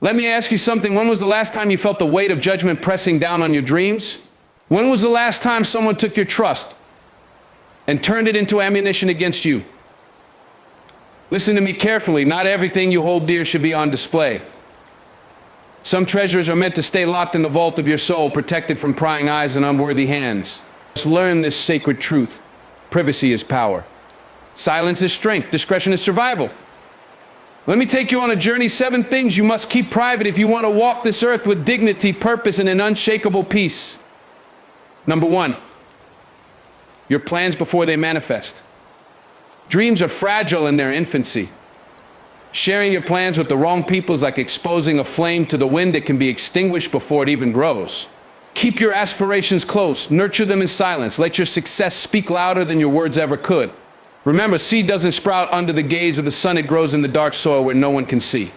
Let me ask you something. When was the last time you felt the weight of judgment pressing down on your dreams? When was the last time someone took your trust and turned it into ammunition against you? Listen to me carefully. Not everything you hold dear should be on display. Some treasures are meant to stay locked in the vault of your soul, protected from prying eyes and unworthy hands. Just learn this sacred truth. Privacy is power. Silence is strength. Discretion is survival. Let me take you on a journey. 7 things you must keep private if you want to walk this earth with dignity, purpose, and an unshakable peace. Number 1, your plans before they manifest. Dreams are fragile in their infancy. Sharing your plans with the wrong people is like exposing a flame to the wind that can be extinguished before it even grows. Keep your aspirations close. Nurture them in silence. Let your success speak louder than your words ever could. Remember, seed doesn't sprout under the gaze of the sun. It grows in the dark soil where no one can see.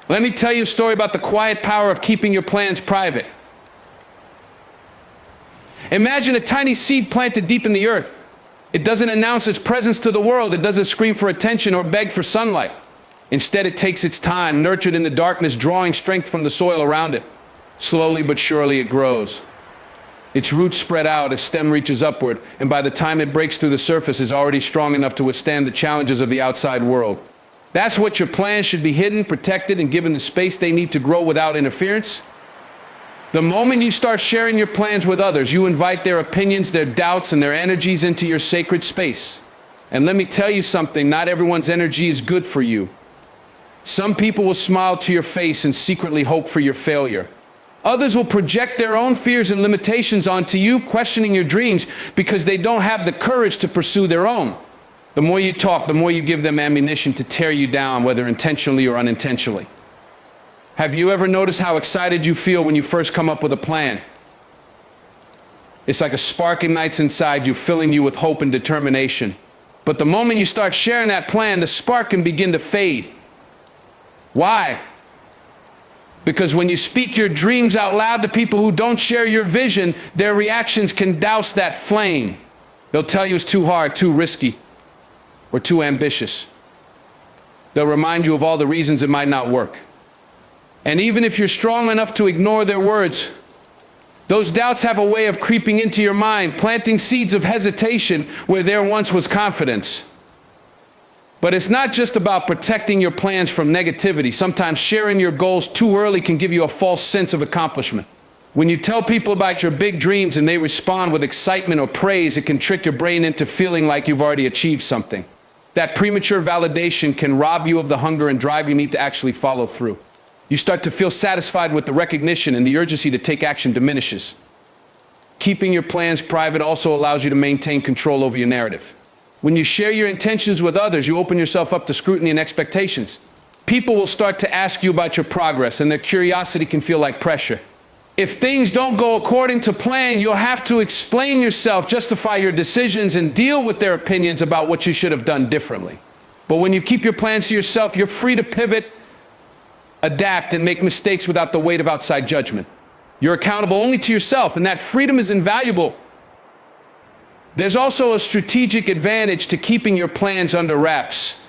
Let me tell you a story about the quiet power of keeping your plans private. Imagine a tiny seed planted deep in the earth. It doesn't announce its presence to the world. It doesn't scream for attention or beg for sunlight. Instead, it takes its time, nurtured in the darkness, drawing strength from the soil around it. Slowly but surely it grows. Its roots spread out, its stem reaches upward, and by the time it breaks through the surface, is already strong enough to withstand the challenges of the outside world. That's what your plans should be: hidden, protected, and given the space they need to grow without interference. The moment you start sharing your plans with others, you invite their opinions, their doubts, and their energies into your sacred space. And let me tell you something, not everyone's energy is good for you. Some people will smile to your face and secretly hope for your failure. Others will project their own fears and limitations onto you, questioning your dreams because they don't have the courage to pursue their own. The more you talk, the more you give them ammunition to tear you down, whether intentionally or unintentionally. Have you ever noticed how excited you feel when you first come up with a plan? It's like a spark ignites inside you, filling you with hope and determination. But the moment you start sharing that plan, the spark can begin to fade. Why? Because when you speak your dreams out loud to people who don't share your vision, their reactions can douse that flame. They'll tell you it's too hard, too risky, or too ambitious. They'll remind you of all the reasons it might not work. And even if you're strong enough to ignore their words, those doubts have a way of creeping into your mind, planting seeds of hesitation where there once was confidence. But it's not just about protecting your plans from negativity. Sometimes sharing your goals too early can give you a false sense of accomplishment. When you tell people about your big dreams and they respond with excitement or praise, it can trick your brain into feeling like you've already achieved something. That premature validation can rob you of the hunger and drive you need to actually follow through. You start to feel satisfied with the recognition, and the urgency to take action diminishes. Keeping your plans private also allows you to maintain control over your narrative. When you share your intentions with others, you open yourself up to scrutiny and expectations. People will start to ask you about your progress, and their curiosity can feel like pressure. If things don't go according to plan, you'll have to explain yourself, justify your decisions, and deal with their opinions about what you should have done differently. But when you keep your plans to yourself, you're free to pivot, adapt, and make mistakes without the weight of outside judgment. You're accountable only to yourself, and that freedom is invaluable. There's also a strategic advantage to keeping your plans under wraps.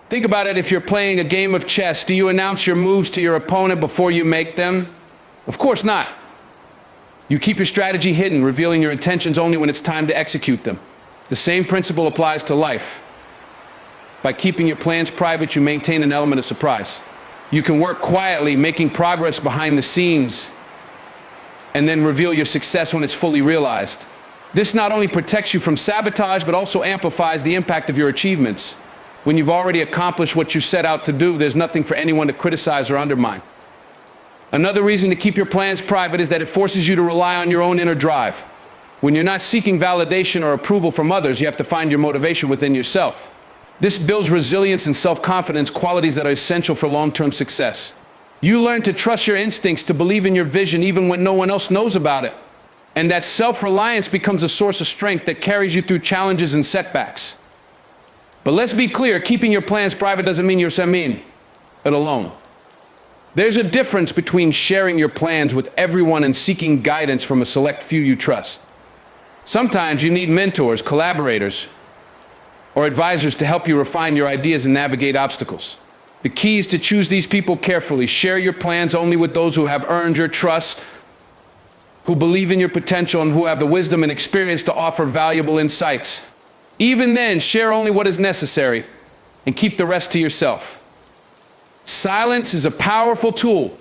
Think about it. If you're playing a game of chess, do you announce your moves to your opponent before you make them? Of course not. You keep your strategy hidden, revealing your intentions only when it's time to execute them. The same principle applies to life. By keeping your plans private, you maintain an element of surprise. You can work quietly, making progress behind the scenes, and then reveal your success when it's fully realized. This not only protects you from sabotage, but also amplifies the impact of your achievements. When you've already accomplished what you set out to do, there's nothing for anyone to criticize or undermine. Another reason to keep your plans private is that it forces you to rely on your own inner drive. When you're not seeking validation or approval from others, you have to find your motivation within yourself. This builds resilience and self-confidence, qualities that are essential for long-term success. You learn to trust your instincts, to believe in your vision even when no one else knows about it. And that self-reliance becomes a source of strength that carries you through challenges and setbacks. But let's be clear, keeping your plans private doesn't mean you're alone. There's a difference between sharing your plans with everyone and seeking guidance from a select few you trust. Sometimes you need mentors, collaborators, or advisors to help you refine your ideas and navigate obstacles. The key is to choose these people carefully. Share your plans only with those who have earned your trust, who believe in your potential, and who have the wisdom and experience to offer valuable insights. Even then, share only what is necessary and keep the rest to yourself. Silence is a powerful tool.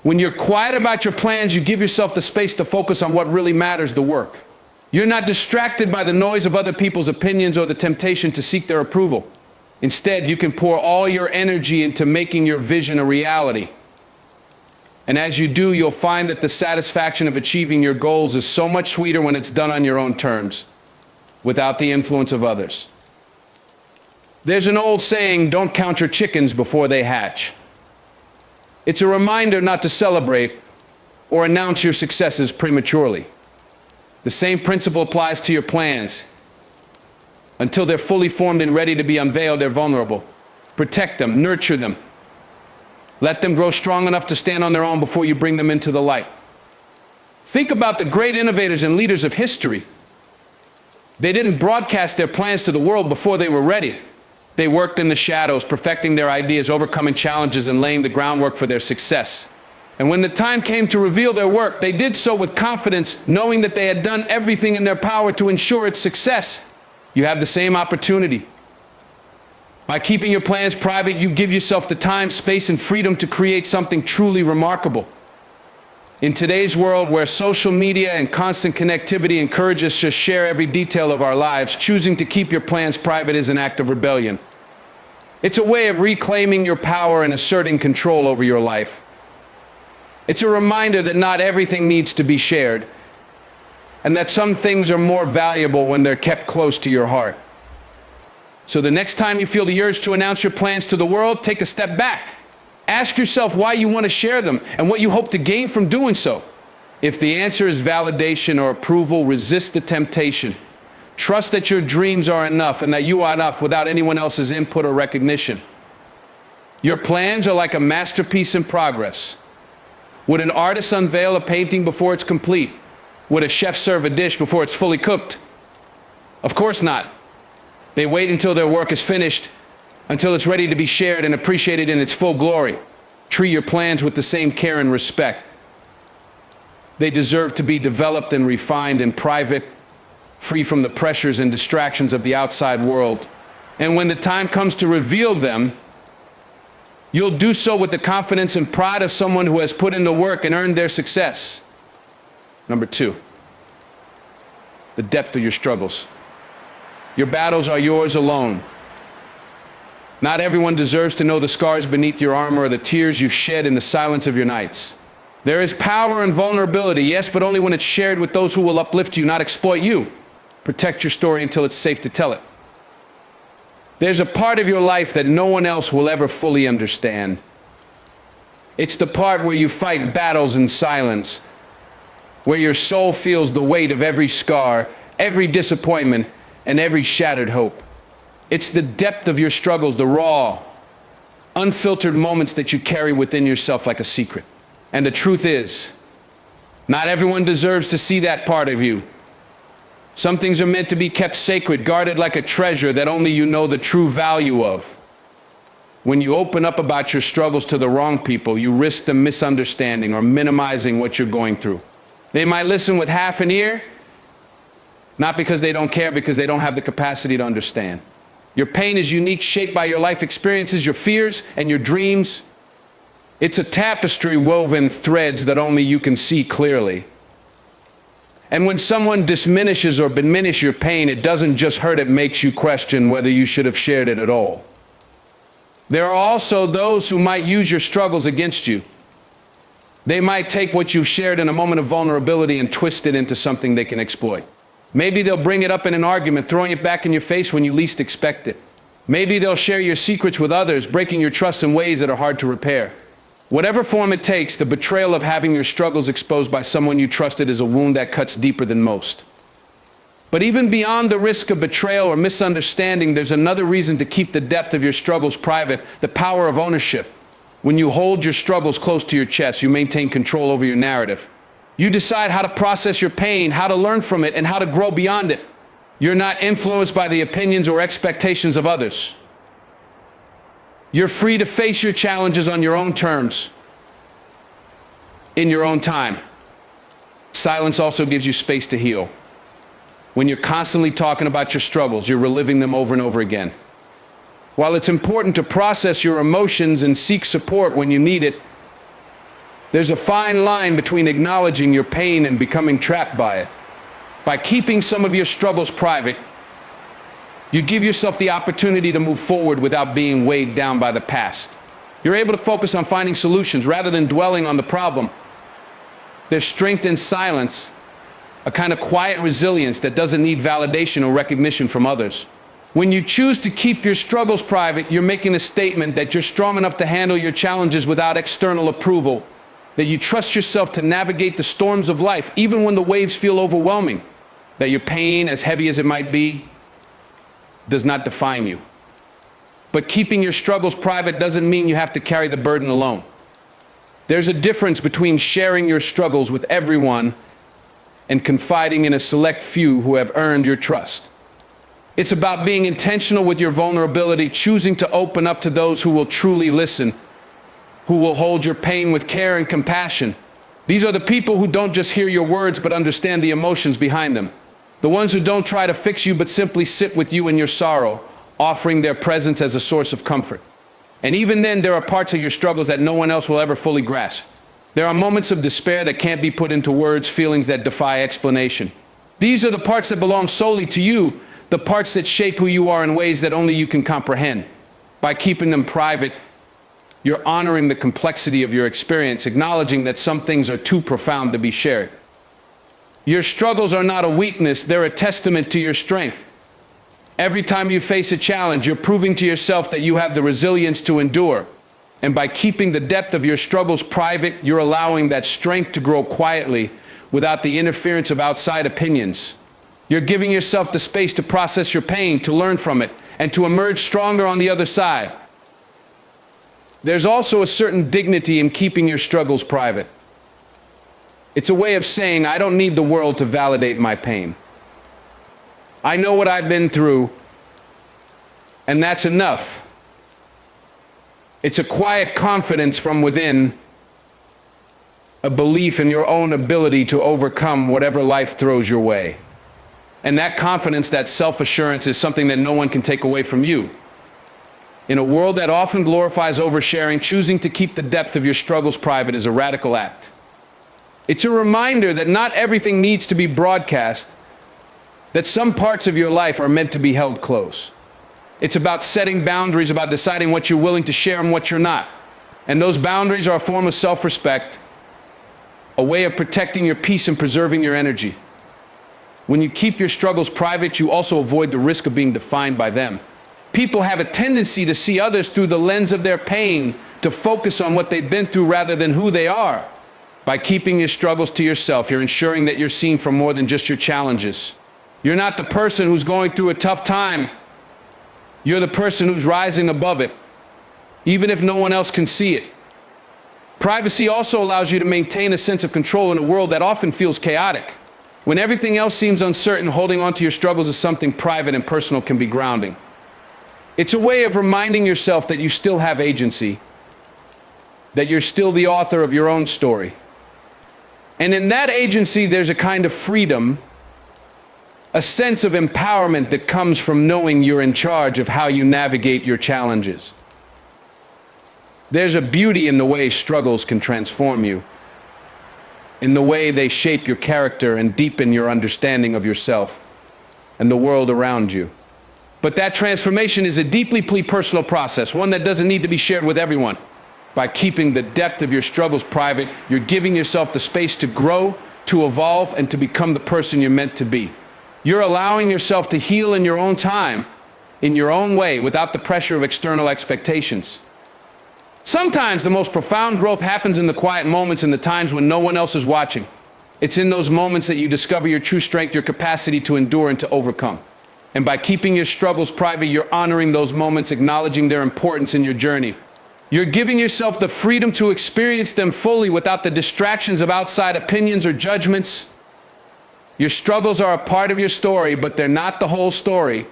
When you're quiet about your plans, you give yourself the space to focus on what really matters, the work. You're not distracted by the noise of other people's opinions or the temptation to seek their approval. Instead, you can pour all your energy into making your vision a reality. And as you do, you'll find that the satisfaction of achieving your goals is so much sweeter when it's done on your own terms, without the influence of others. There's an old saying, don't count your chickens before they hatch. It's a reminder not to celebrate or announce your successes prematurely. The same principle applies to your plans. Until they're fully formed and ready to be unveiled, they're vulnerable. Protect them, nurture them. Let them grow strong enough to stand on their own before you bring them into the light. Think about the great innovators and leaders of history. They didn't broadcast their plans to the world before they were ready. They worked in the shadows, perfecting their ideas, overcoming challenges, and laying the groundwork for their success. And when the time came to reveal their work, they did so with confidence, knowing that they had done everything in their power to ensure its success. You have the same opportunity. By keeping your plans private, you give yourself the time, space, and freedom to create something truly remarkable. In today's world, where social media and constant connectivity encourage us to share every detail of our lives, choosing to keep your plans private is an act of rebellion. It's a way of reclaiming your power and asserting control over your life. It's a reminder that not everything needs to be shared, and that some things are more valuable when they're kept close to your heart. So the next time you feel the urge to announce your plans to the world, take a step back. Ask yourself why you want to share them and what you hope to gain from doing so. If the answer is validation or approval, resist the temptation. Trust that your dreams are enough and that you are enough without anyone else's input or recognition. Your plans are like a masterpiece in progress. Would an artist unveil a painting before it's complete? Would a chef serve a dish before it's fully cooked? Of course not. They wait until their work is finished, until it's ready to be shared and appreciated in its full glory. Treat your plans with the same care and respect. They deserve to be developed and refined in private, free from the pressures and distractions of the outside world. And when the time comes to reveal them, you'll do so with the confidence and pride of someone who has put in the work and earned their success. Number 2, the depth of your struggles. Your battles are yours alone. Not everyone deserves to know the scars beneath your armor or the tears you've shed in the silence of your nights. There is power in vulnerability, yes, but only when it's shared with those who will uplift you, not exploit you. Protect your story until it's safe to tell it. There's a part of your life that no one else will ever fully understand. It's the part where you fight battles in silence, where your soul feels the weight of every scar, every disappointment, and every shattered hope. It's the depth of your struggles, the raw, unfiltered moments that you carry within yourself like a secret. And the truth is, not everyone deserves to see that part of you. Some things are meant to be kept sacred, guarded like a treasure that only you know the true value of. When you open up about your struggles to the wrong people, you risk them misunderstanding or minimizing what you're going through. They might listen with half an ear, not because they don't care, because they don't have the capacity to understand. Your pain is unique, shaped by your life experiences, your fears, and your dreams. It's a tapestry woven threads that only you can see clearly. And when someone diminishes or diminishes your pain, it doesn't just hurt, it makes you question whether you should have shared it at all. There are also those who might use your struggles against you. They might take what you've shared in a moment of vulnerability and twist it into something they can exploit. Maybe they'll bring it up in an argument, throwing it back in your face when you least expect it. Maybe they'll share your secrets with others, breaking your trust in ways that are hard to repair. Whatever form it takes, the betrayal of having your struggles exposed by someone you trusted is a wound that cuts deeper than most. But even beyond the risk of betrayal or misunderstanding, there's another reason to keep the depth of your struggles private: the power of ownership. When you hold your struggles close to your chest, you maintain control over your narrative. You decide how to process your pain, how to learn from it, and how to grow beyond it. You're not influenced by the opinions or expectations of others. You're free to face your challenges on your own terms, in your own time. Silence also gives you space to heal. When you're constantly talking about your struggles, you're reliving them over and over again. While it's important to process your emotions and seek support when you need it, there's a fine line between acknowledging your pain and becoming trapped by it. By keeping some of your struggles private, you give yourself the opportunity to move forward without being weighed down by the past. You're able to focus on finding solutions rather than dwelling on the problem. There's strength in silence, a kind of quiet resilience that doesn't need validation or recognition from others. When you choose to keep your struggles private, you're making a statement that you're strong enough to handle your challenges without external approval, that you trust yourself to navigate the storms of life, even when the waves feel overwhelming, that your pain, as heavy as it might be, does not define you. But keeping your struggles private doesn't mean you have to carry the burden alone. There's a difference between sharing your struggles with everyone and confiding in a select few who have earned your trust. It's about being intentional with your vulnerability, choosing to open up to those who will truly listen, who will hold your pain with care and compassion. These are the people who don't just hear your words but understand the emotions behind them. The ones who don't try to fix you but simply sit with you in your sorrow, offering their presence as a source of comfort. And even then, there are parts of your struggles that no one else will ever fully grasp. There are moments of despair that can't be put into words, feelings that defy explanation. These are the parts that belong solely to you, the parts that shape who you are in ways that only you can comprehend. By keeping them private, you're honoring the complexity of your experience, acknowledging that some things are too profound to be shared. Your struggles are not a weakness, they're a testament to your strength. Every time you face a challenge, you're proving to yourself that you have the resilience to endure. And by keeping the depth of your struggles private, you're allowing that strength to grow quietly without the interference of outside opinions. You're giving yourself the space to process your pain, to learn from it, and to emerge stronger on the other side. There's also a certain dignity in keeping your struggles private. It's a way of saying, I don't need the world to validate my pain. I know what I've been through, and that's enough. It's a quiet confidence from within, a belief in your own ability to overcome whatever life throws your way. And that confidence, that self-assurance, is something that no one can take away from you. In a world that often glorifies oversharing, choosing to keep the depth of your struggles private is a radical act. It's a reminder that not everything needs to be broadcast, that some parts of your life are meant to be held close. It's about setting boundaries, about deciding what you're willing to share and what you're not. And those boundaries are a form of self-respect, a way of protecting your peace and preserving your energy. When you keep your struggles private, you also avoid the risk of being defined by them. People have a tendency to see others through the lens of their pain, to focus on what they've been through rather than who they are. By keeping your struggles to yourself, you're ensuring that you're seen for more than just your challenges. You're not the person who's going through a tough time. You're the person who's rising above it, even if no one else can see it. Privacy also allows you to maintain a sense of control in a world that often feels chaotic. When everything else seems uncertain, holding on to your struggles as something private and personal can be grounding. It's a way of reminding yourself that you still have agency, that you're still the author of your own story. And in that agency, there's a kind of freedom, a sense of empowerment that comes from knowing you're in charge of how you navigate your challenges. There's a beauty in the way struggles can transform you, in the way they shape your character and deepen your understanding of yourself and the world around you. But that transformation is a deeply personal process, one that doesn't need to be shared with everyone. By keeping the depth of your struggles private, you're giving yourself the space to grow, to evolve, and to become the person you're meant to be. You're allowing yourself to heal in your own time, in your own way, without the pressure of external expectations. Sometimes the most profound growth happens in the quiet moments, in the times when no one else is watching. It's in those moments that you discover your true strength, your capacity to endure and to overcome. And by keeping your struggles private, you're honoring those moments, acknowledging their importance in your journey. You're giving yourself the freedom to experience them fully without the distractions of outside opinions or judgments. Your struggles are a part of your story, but they're not the whole story.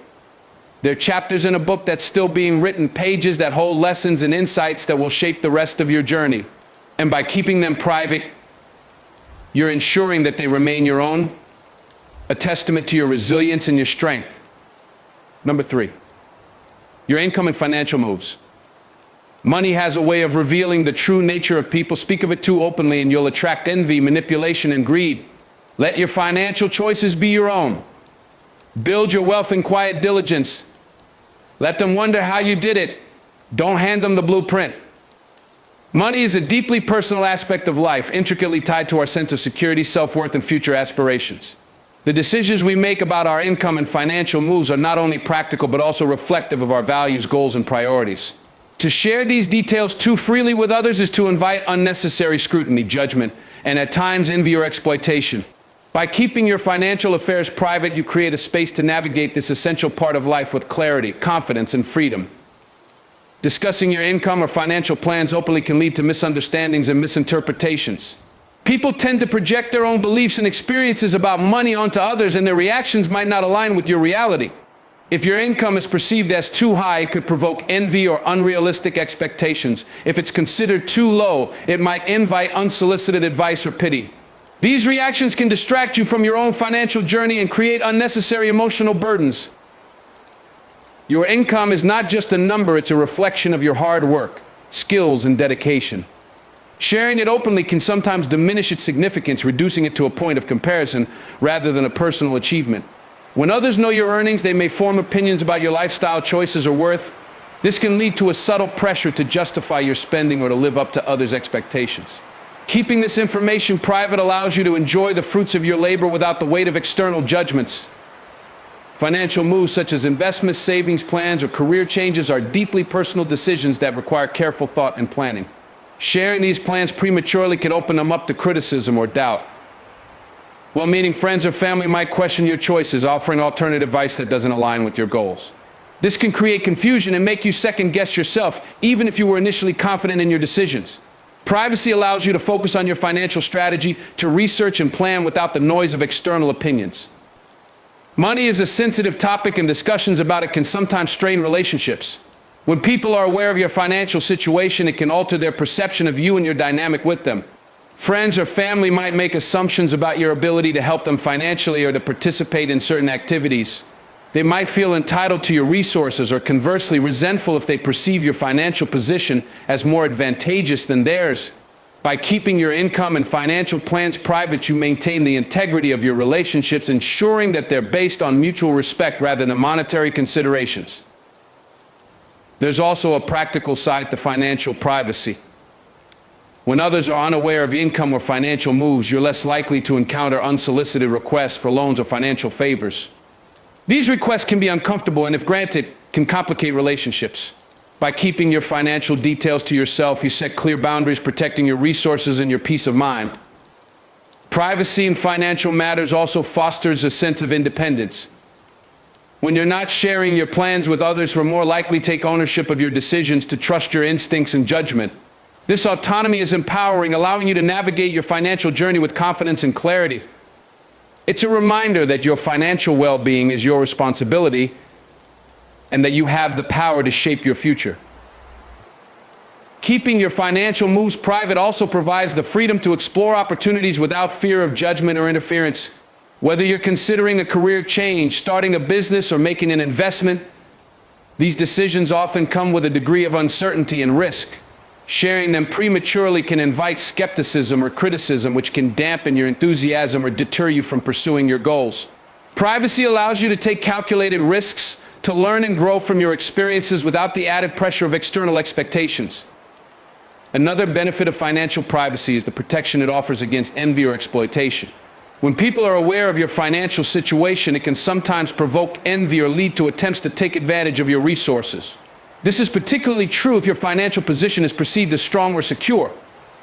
They're chapters in a book that's still being written, pages that hold lessons and insights that will shape the rest of your journey. And by keeping them private, you're ensuring that they remain your own, a testament to your resilience and your strength. Number 3, your income and financial moves. Money has a way of revealing the true nature of people. Speak of it too openly and you'll attract envy, manipulation, and greed. Let your financial choices be your own. Build your wealth in quiet diligence. Let them wonder how you did it. Don't hand them the blueprint. Money is a deeply personal aspect of life, intricately tied to our sense of security, self-worth, and future aspirations. The decisions we make about our income and financial moves are not only practical but also reflective of our values, goals, and priorities. To share these details too freely with others is to invite unnecessary scrutiny, judgment, and at times envy or exploitation. By keeping your financial affairs private, you create a space to navigate this essential part of life with clarity, confidence, and freedom. Discussing your income or financial plans openly can lead to misunderstandings and misinterpretations. People tend to project their own beliefs and experiences about money onto others, and their reactions might not align with your reality. If your income is perceived as too high, it could provoke envy or unrealistic expectations. If it's considered too low, it might invite unsolicited advice or pity. These reactions can distract you from your own financial journey and create unnecessary emotional burdens. Your income is not just a number, it's a reflection of your hard work, skills, and dedication. Sharing it openly can sometimes diminish its significance, reducing it to a point of comparison rather than a personal achievement. When others know your earnings, they may form opinions about your lifestyle choices or worth. This can lead to a subtle pressure to justify your spending or to live up to others' expectations. Keeping this information private allows you to enjoy the fruits of your labor without the weight of external judgments. Financial moves such as investments, savings plans, or career changes are deeply personal decisions that require careful thought and planning. Sharing these plans prematurely can open them up to criticism or doubt. Well-meaning friends or family might question your choices, offering alternative advice that doesn't align with your goals. This can create confusion and make you second-guess yourself, even if you were initially confident in your decisions. Privacy allows you to focus on your financial strategy, to research and plan without the noise of external opinions. Money is a sensitive topic, and discussions about it can sometimes strain relationships. When people are aware of your financial situation, it can alter their perception of you and your dynamic with them. Friends or family might make assumptions about your ability to help them financially or to participate in certain activities. They might feel entitled to your resources, or conversely resentful if they perceive your financial position as more advantageous than theirs. By keeping your income and financial plans private, you maintain the integrity of your relationships, ensuring that they're based on mutual respect rather than monetary considerations. There's also a practical side to financial privacy. When others are unaware of income or financial moves, you're less likely to encounter unsolicited requests for loans or financial favors. These requests can be uncomfortable and, if granted, can complicate relationships. By keeping your financial details to yourself, you set clear boundaries, protecting your resources and your peace of mind. Privacy in financial matters also fosters a sense of independence. When you're not sharing your plans with others, we're more likely to take ownership of your decisions, to trust your instincts and judgment. This autonomy is empowering, allowing you to navigate your financial journey with confidence and clarity. It's a reminder that your financial well-being is your responsibility and that you have the power to shape your future. Keeping your financial moves private also provides the freedom to explore opportunities without fear of judgment or interference. Whether you're considering a career change, starting a business, or making an investment, these decisions often come with a degree of uncertainty and risk. Sharing them prematurely can invite skepticism or criticism, which can dampen your enthusiasm or deter you from pursuing your goals. Privacy allows you to take calculated risks, to learn and grow from your experiences without the added pressure of external expectations. Another benefit of financial privacy is the protection it offers against envy or exploitation. When people are aware of your financial situation, it can sometimes provoke envy or lead to attempts to take advantage of your resources. This is particularly true if your financial position is perceived as strong or secure.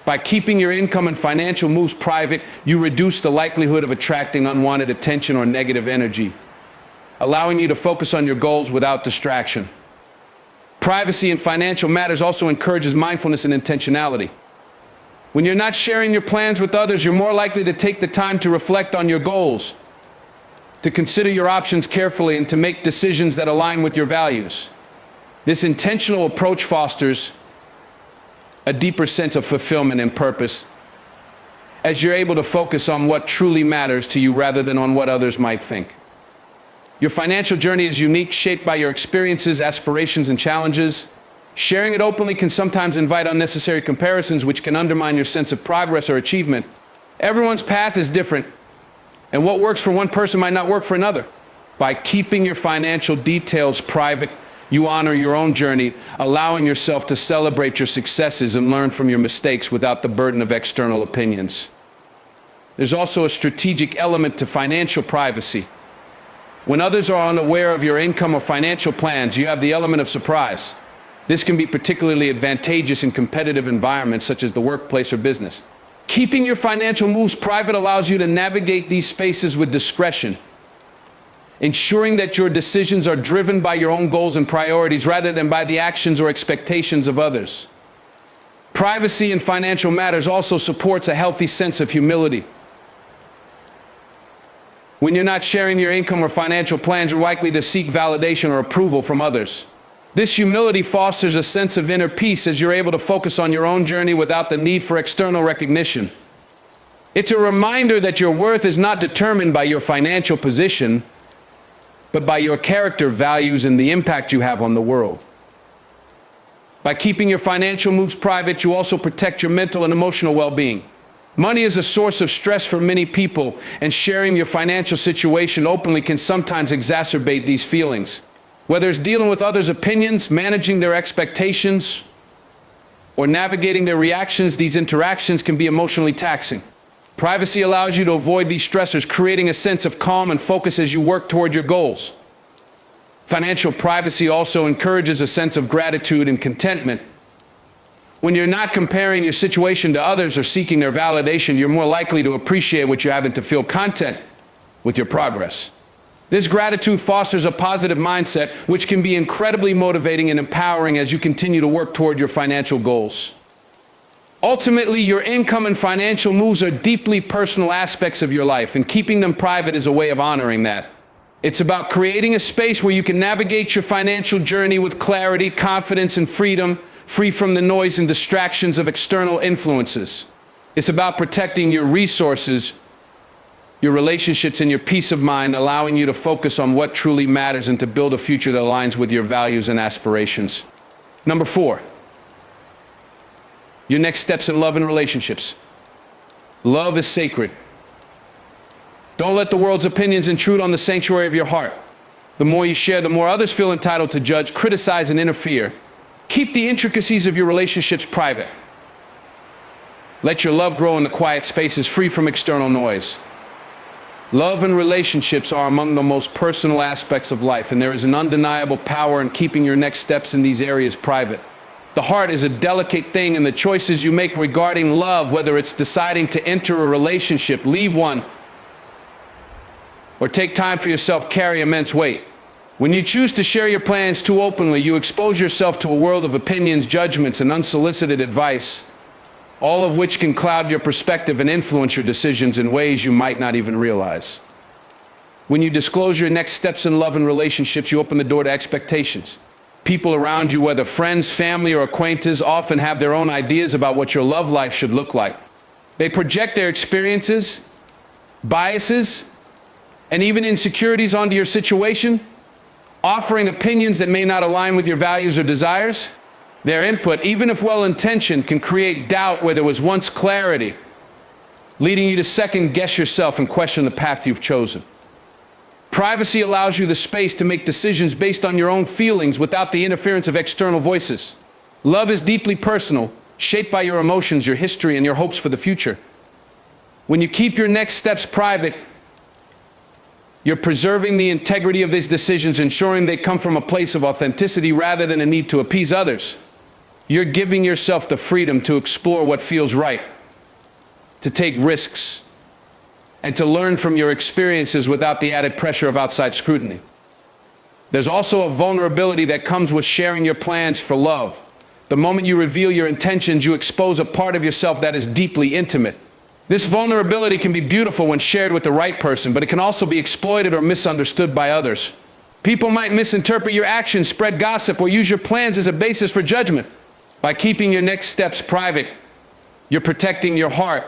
By keeping your income and financial moves private, you reduce the likelihood of attracting unwanted attention or negative energy, allowing you to focus on your goals without distraction. Privacy in financial matters also encourages mindfulness and intentionality. When you're not sharing your plans with others, you're more likely to take the time to reflect on your goals, to consider your options carefully, and to make decisions that align with your values. This intentional approach fosters a deeper sense of fulfillment and purpose, as you're able to focus on what truly matters to you rather than on what others might think. Your financial journey is unique, shaped by your experiences, aspirations, and challenges. Sharing it openly can sometimes invite unnecessary comparisons, which can undermine your sense of progress or achievement. Everyone's path is different, and what works for one person might not work for another. By keeping your financial details private, you honor your own journey, allowing yourself to celebrate your successes and learn from your mistakes without the burden of external opinions. There's also a strategic element to financial privacy. When others are unaware of your income or financial plans, you have the element of surprise. This can be particularly advantageous in competitive environments such as the workplace or business. Keeping your financial moves private allows you to navigate these spaces with discretion, ensuring that your decisions are driven by your own goals and priorities rather than by the actions or expectations of others. Privacy in financial matters also supports a healthy sense of humility. When you're not sharing your income or financial plans, you're likely to seek validation or approval from others. This humility fosters a sense of inner peace, as you're able to focus on your own journey without the need for external recognition. It's a reminder that your worth is not determined by your financial position, but by your character, values, and the impact you have on the world. By keeping your financial moves private, you also protect your mental and emotional well-being. Money is a source of stress for many people, and sharing your financial situation openly can sometimes exacerbate these feelings. Whether it's dealing with others' opinions, managing their expectations, or navigating their reactions, these interactions can be emotionally taxing. Privacy allows you to avoid these stressors, creating a sense of calm and focus as you work toward your goals. Financial privacy also encourages a sense of gratitude and contentment. When you're not comparing your situation to others or seeking their validation, you're more likely to appreciate what you have and to feel content with your progress. This gratitude fosters a positive mindset, which can be incredibly motivating and empowering as you continue to work toward your financial goals. Ultimately, your income and financial moves are deeply personal aspects of your life, and keeping them private is a way of honoring that. It's about creating a space where you can navigate your financial journey with clarity, confidence, and freedom, free from the noise and distractions of external influences. It's about protecting your resources, your relationships, and your peace of mind, allowing you to focus on what truly matters and to build a future that aligns with your values and aspirations. Number 4, your next steps in love and relationships. Love is sacred. Don't let the world's opinions intrude on the sanctuary of your heart. The more you share, the more others feel entitled to judge, criticize, and interfere. Keep the intricacies of your relationships private. Let your love grow in the quiet spaces, free from external noise. Love and relationships are among the most personal aspects of life, and there is an undeniable power in keeping your next steps in these areas private. The heart is a delicate thing, and the choices you make regarding love, whether it's deciding to enter a relationship, leave one, or take time for yourself, carry immense weight. When you choose to share your plans too openly, you expose yourself to a world of opinions, judgments, and unsolicited advice, all of which can cloud your perspective and influence your decisions in ways you might not even realize. When you disclose your next steps in love and relationships, you open the door to expectations. People around you, whether friends, family, or acquaintances, often have their own ideas about what your love life should look like. They project their experiences, biases, and even insecurities onto your situation, offering opinions that may not align with your values or desires. Their input, even if well-intentioned, can create doubt where there was once clarity, leading you to second-guess yourself and question the path you've chosen. Privacy allows you the space to make decisions based on your own feelings without the interference of external voices. Love is deeply personal, shaped by your emotions, your history, and your hopes for the future. When you keep your next steps private, you're preserving the integrity of these decisions, ensuring they come from a place of authenticity rather than a need to appease others. You're giving yourself the freedom to explore what feels right, to take risks, and to learn from your experiences without the added pressure of outside scrutiny. There's also a vulnerability that comes with sharing your plans for love. The moment you reveal your intentions, you expose a part of yourself that is deeply intimate. This vulnerability can be beautiful when shared with the right person, but it can also be exploited or misunderstood by others. People might misinterpret your actions, spread gossip, or use your plans as a basis for judgment. By keeping your next steps private, you're protecting your heart,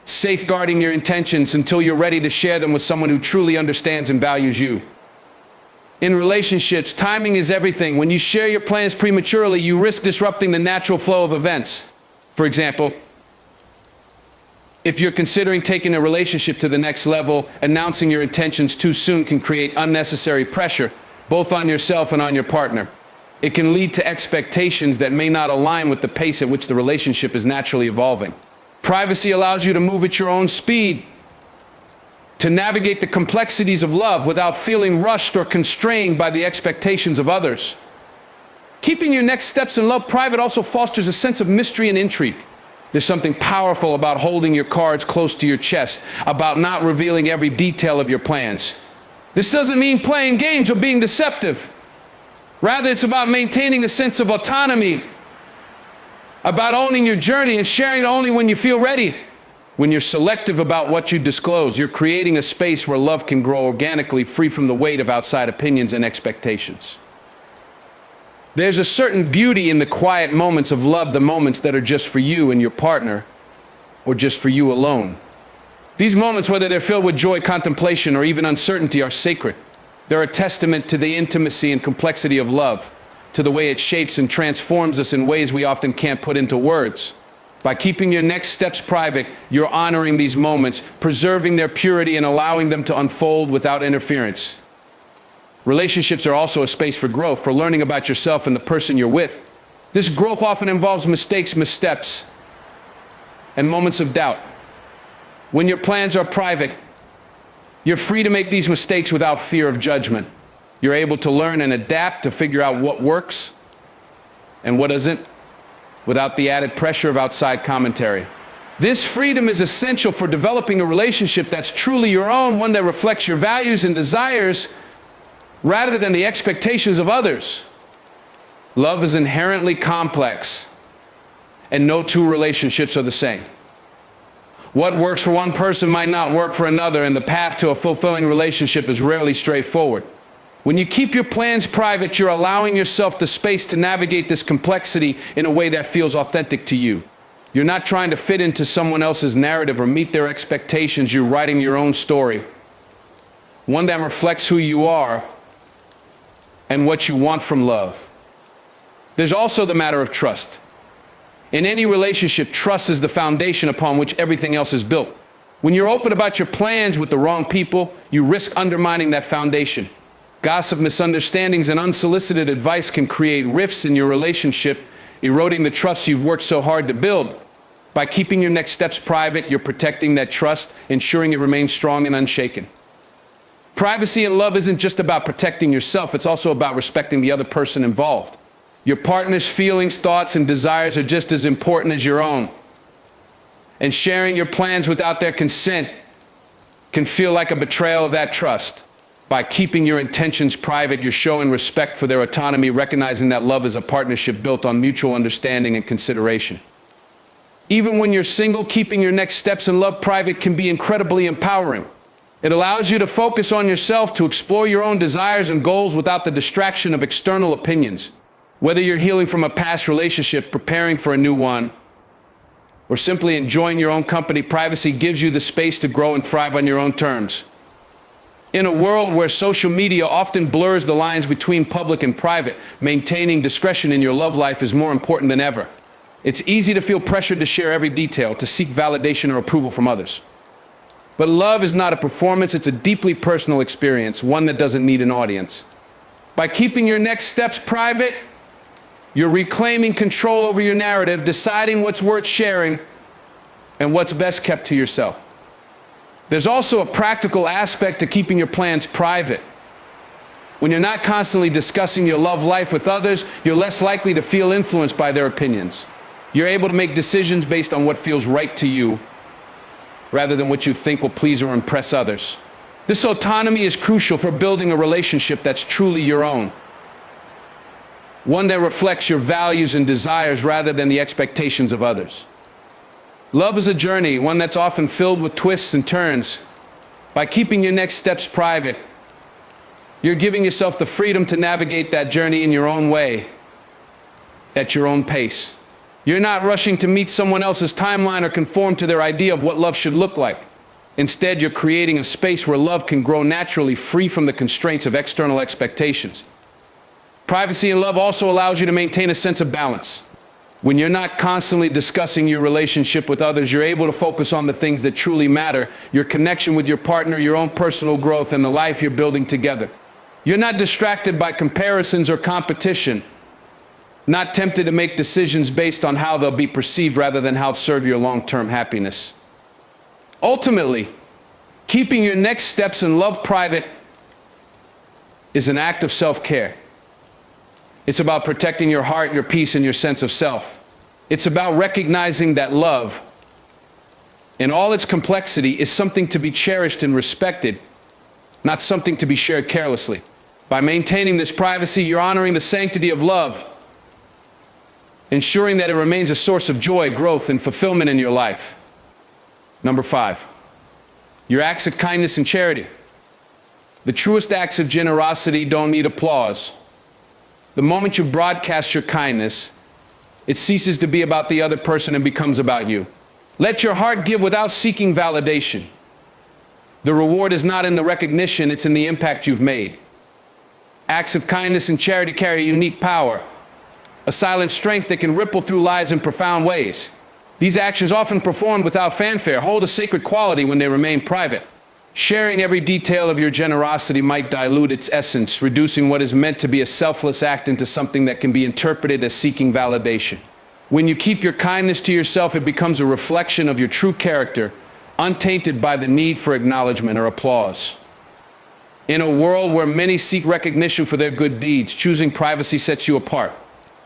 safeguarding your intentions until you're ready to share them with someone who truly understands and values you. In relationships, timing is everything. When you share your plans prematurely, you risk disrupting the natural flow of events. For example, if you're considering taking a relationship to the next level, announcing your intentions too soon can create unnecessary pressure, both on yourself and on your partner. It can lead to expectations that may not align with the pace at which the relationship is naturally evolving. Privacy allows you to move at your own speed, to navigate the complexities of love without feeling rushed or constrained by the expectations of others. Keeping your next steps in love private also fosters a sense of mystery and intrigue. There's something powerful about holding your cards close to your chest, about not revealing every detail of your plans. This doesn't mean playing games or being deceptive. Rather, it's about maintaining a sense of autonomy, about owning your journey and sharing it only when you feel ready. When you're selective about what you disclose, you're creating a space where love can grow organically, free from the weight of outside opinions and expectations. There's a certain beauty in the quiet moments of love, the moments that are just for you and your partner, or just for you alone. These moments, whether they're filled with joy, contemplation, or even uncertainty, are sacred. They're a testament to the intimacy and complexity of love, to the way it shapes and transforms us in ways we often can't put into words. By keeping your next steps private, you're honoring these moments, preserving their purity, and allowing them to unfold without interference. Relationships are also a space for growth, for learning about yourself and the person you're with. This growth often involves mistakes, missteps, and moments of doubt. When your plans are private, you're free to make these mistakes without fear of judgment. You're able to learn and adapt to figure out what works and what doesn't, without the added pressure of outside commentary. This freedom is essential for developing a relationship that's truly your own, one that reflects your values and desires rather than the expectations of others. Love is inherently complex, and no two relationships are the same. What works for one person might not work for another, and the path to a fulfilling relationship is rarely straightforward. When you keep your plans private, you're allowing yourself the space to navigate this complexity in a way that feels authentic to you. You're not trying to fit into someone else's narrative or meet their expectations. You're writing your own story, one that reflects who you are and what you want from love. There's also the matter of trust. In any relationship, trust is the foundation upon which everything else is built. When you're open about your plans with the wrong people, you risk undermining that foundation. Gossip, misunderstandings, and unsolicited advice can create rifts in your relationship, eroding the trust you've worked so hard to build. By keeping your next steps private, you're protecting that trust, ensuring it remains strong and unshaken. Privacy in love isn't just about protecting yourself, it's also about respecting the other person involved. Your partner's feelings, thoughts, and desires are just as important as your own. And sharing your plans without their consent can feel like a betrayal of that trust. By keeping your intentions private, you're showing respect for their autonomy, recognizing that love is a partnership built on mutual understanding and consideration. Even when you're single, keeping your next steps in love private can be incredibly empowering. It allows you to focus on yourself, to explore your own desires and goals without the distraction of external opinions. Whether you're healing from a past relationship, preparing for a new one, or simply enjoying your own company, privacy gives you the space to grow and thrive on your own terms. In a world where social media often blurs the lines between public and private, maintaining discretion in your love life is more important than ever. It's easy to feel pressured to share every detail, to seek validation or approval from others. But love is not a performance, it's a deeply personal experience, one that doesn't need an audience. By keeping your next steps private, you're reclaiming control over your narrative, deciding what's worth sharing and what's best kept to yourself. There's also a practical aspect to keeping your plans private. When you're not constantly discussing your love life with others, you're less likely to feel influenced by their opinions. You're able to make decisions based on what feels right to you, rather than what you think will please or impress others. This autonomy is crucial for building a relationship that's truly your own. One that reflects your values and desires rather than the expectations of others. Love is a journey, one that's often filled with twists and turns. By keeping your next steps private, you're giving yourself the freedom to navigate that journey in your own way, at your own pace. You're not rushing to meet someone else's timeline or conform to their idea of what love should look like. Instead, you're creating a space where love can grow naturally, free from the constraints of external expectations. Privacy in love also allows you to maintain a sense of balance. When you're not constantly discussing your relationship with others, you're able to focus on the things that truly matter, your connection with your partner, your own personal growth, and the life you're building together. You're not distracted by comparisons or competition, not tempted to make decisions based on how they'll be perceived rather than how to serve your long-term happiness. Ultimately, keeping your next steps in love private is an act of self-care. It's about protecting your heart, your peace, and your sense of self. It's about recognizing that love, in all its complexity, is something to be cherished and respected, not something to be shared carelessly. By maintaining this privacy, you're honoring the sanctity of love, ensuring that it remains a source of joy, growth, and fulfillment in your life. Number 5, your acts of kindness and charity. The truest acts of generosity don't need applause. The moment you broadcast your kindness, it ceases to be about the other person and becomes about you. Let your heart give without seeking validation. The reward is not in the recognition, it's in the impact you've made. Acts of kindness and charity carry unique power, a silent strength that can ripple through lives in profound ways. These actions, often performed without fanfare, hold a sacred quality when they remain private. Sharing every detail of your generosity might dilute its essence, reducing what is meant to be a selfless act into something that can be interpreted as seeking validation. When you keep your kindness to yourself, it becomes a reflection of your true character, untainted by the need for acknowledgement or applause. In a world where many seek recognition for their good deeds, choosing privacy sets you apart.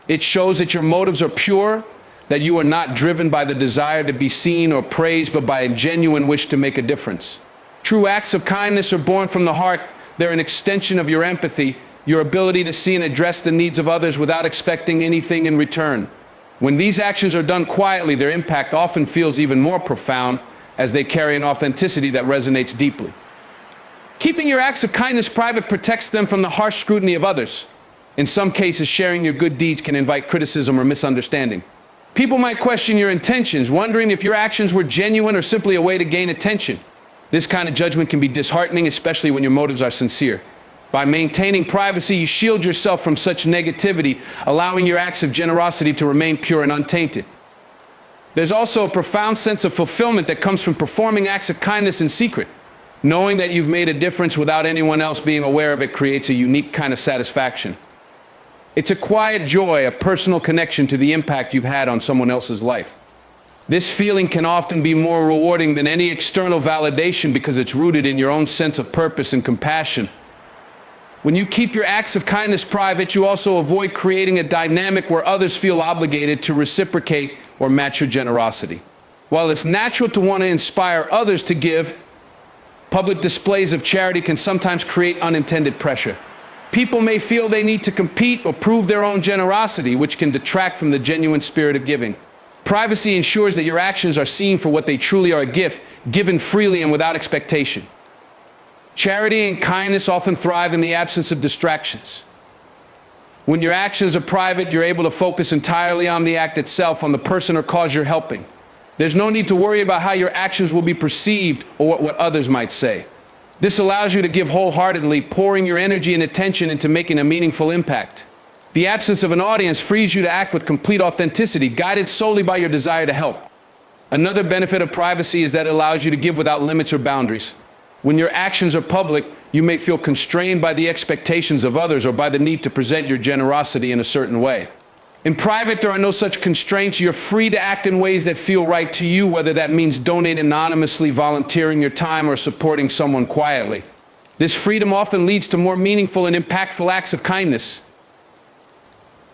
It shows that your motives are pure, that you are not driven by the desire to be seen or praised, but by a genuine wish to make a difference. True acts of kindness are born from the heart. They're an extension of your empathy, your ability to see and address the needs of others without expecting anything in return. When these actions are done quietly, their impact often feels even more profound, as they carry an authenticity that resonates deeply. Keeping your acts of kindness private protects them from the harsh scrutiny of others. In some cases, sharing your good deeds can invite criticism or misunderstanding. People might question your intentions, wondering if your actions were genuine or simply a way to gain attention. This kind of judgment can be disheartening, especially when your motives are sincere. By maintaining privacy, you shield yourself from such negativity, allowing your acts of generosity to remain pure and untainted. There's also a profound sense of fulfillment that comes from performing acts of kindness in secret. Knowing that you've made a difference without anyone else being aware of it creates a unique kind of satisfaction. It's a quiet joy, a personal connection to the impact you've had on someone else's life. This feeling can often be more rewarding than any external validation because it's rooted in your own sense of purpose and compassion. When you keep your acts of kindness private, you also avoid creating a dynamic where others feel obligated to reciprocate or match your generosity. While it's natural to want to inspire others to give, public displays of charity can sometimes create unintended pressure. People may feel they need to compete or prove their own generosity, which can detract from the genuine spirit of giving. Privacy ensures that your actions are seen for what they truly are, a gift, given freely and without expectation. Charity and kindness often thrive in the absence of distractions. When your actions are private, you're able to focus entirely on the act itself, on the person or cause you're helping. There's no need to worry about how your actions will be perceived or what others might say. This allows you to give wholeheartedly, pouring your energy and attention into making a meaningful impact. The absence of an audience frees you to act with complete authenticity, guided solely by your desire to help. Another benefit of privacy is that it allows you to give without limits or boundaries. When your actions are public, you may feel constrained by the expectations of others or by the need to present your generosity in a certain way. In private, there are no such constraints. You're free to act in ways that feel right to you, whether that means donating anonymously, volunteering your time, or supporting someone quietly. This freedom often leads to more meaningful and impactful acts of kindness.